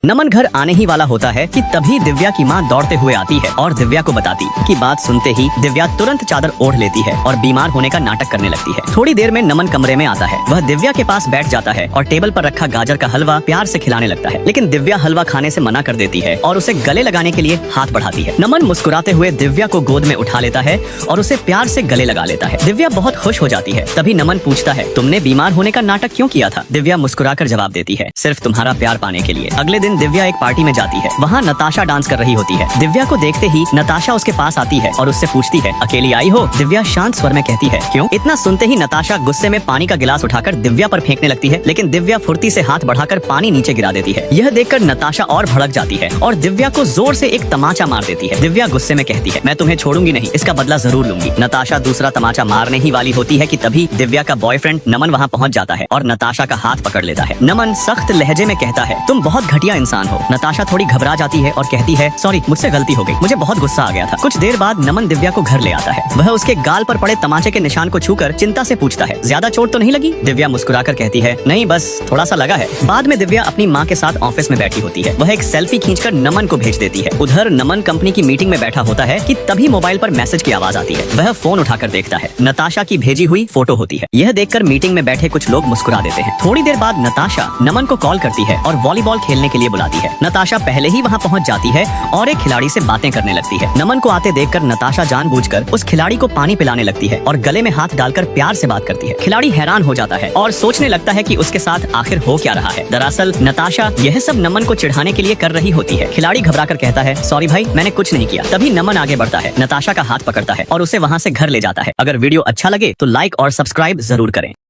नमन घर आने ही वाला होता है कि तभी दिव्या की माँ दौड़ते हुए आती है और दिव्या को बताती कि बात सुनते ही दिव्या तुरंत चादर ओढ़ लेती है और बीमार होने का नाटक करने लगती है। थोड़ी देर में नमन कमरे में आता है। वह दिव्या के पास बैठ जाता है और टेबल पर रखा गाजर का हलवा प्यार से खिलाने लगता है, लेकिन दिव्या हलवा खाने से मना कर देती है और उसे गले लगाने के लिए हाथ बढ़ाती है। नमन मुस्कुराते हुए दिव्या को गोद में उठा लेता है और उसे प्यार से गले लगा लेता है। दिव्या बहुत खुश हो जाती है। तभी नमन पूछता है, तुमने बीमार होने का नाटक क्यों किया था? दिव्या मुस्कुराकर जवाब देती है, सिर्फ तुम्हारा प्यार पाने के लिए। अगले दिन दिव्या एक पार्टी में जाती है। वहाँ नताशा डांस कर रही होती है। दिव्या को देखते ही नताशा उसके पास आती है और उससे पूछती है, अकेली आई हो? दिव्या शांत स्वर में कहती है, क्यों? इतना सुनते ही नताशा गुस्से में पानी का गिलास उठाकर दिव्या पर फेंकने लगती है, लेकिन दिव्या फुर्ती से हाथ बढ़ाकर पानी नीचे गिरा देती है। यह देखकर नताशा और भड़क जाती है और दिव्या को जोर से एक तमाचा मार देती है। दिव्या गुस्से में कहती है, मैं तुम्हें छोड़ूंगी नहीं, इसका बदला जरूर लूंगी। नताशा दूसरा तमाचा मारने ही वाली होती है कि तभी दिव्या का बॉयफ्रेंड नमन वहाँ पहुँच जाता है और नताशा का हाथ पकड़ लेता है। नमन सख्त लहजे में कहता है, तुम बहुत घटिया इंसान हो। नताशा थोड़ी घबरा जाती है और कहती है, सॉरी, मुझसे गलती हो गई, मुझे बहुत गुस्सा आ गया था। कुछ देर बाद नमन दिव्या को घर ले आता है। वह उसके गाल पर पड़े तमाचे के निशान को छूकर चिंता से पूछता है, ज्यादा चोट तो नहीं लगी? दिव्या मुस्कुराकर कहती है, नहीं, बस थोड़ा सा लगा है। बाद में दिव्या अपनी माँ के साथ ऑफिस में बैठी होती है। वह एक सेल्फी खींचकर नमन को भेज देती है। उधर नमन कंपनी की मीटिंग में बैठा होता है कि तभी मोबाइल पर मैसेज की आवाज आती है। वह फोन उठाकर देखता है। नताशा की भेजी हुई फोटो होती है। यह देखकर मीटिंग में बैठे कुछ लोग मुस्कुरा देते हैं। थोड़ी देर बाद नताशा नमन को कॉल करती है और वॉलीबॉल खेलने के लिए बुलाती है। नताशा पहले ही वहाँ पहुँच जाती है और एक खिलाड़ी से बातें करने लगती है। नमन को आते देखकर नताशा जानबूझकर उस खिलाड़ी को पानी पिलाने लगती है और गले में हाथ डालकर प्यार से बात करती है। खिलाड़ी हैरान हो जाता है और सोचने लगता है कि उसके साथ आखिर हो क्या रहा है। दरअसल नताशा यह सब नमन को चिढ़ाने के लिए कर रही होती है। खिलाड़ी घबराकर कहता है, सॉरी भाई, मैंने कुछ नहीं किया। तभी नमन आगे बढ़ता है, नताशा का हाथ पकड़ता है और उसे वहाँ से घर ले जाता है। अगर वीडियो अच्छा लगे तो लाइक और सब्सक्राइब जरूर करें।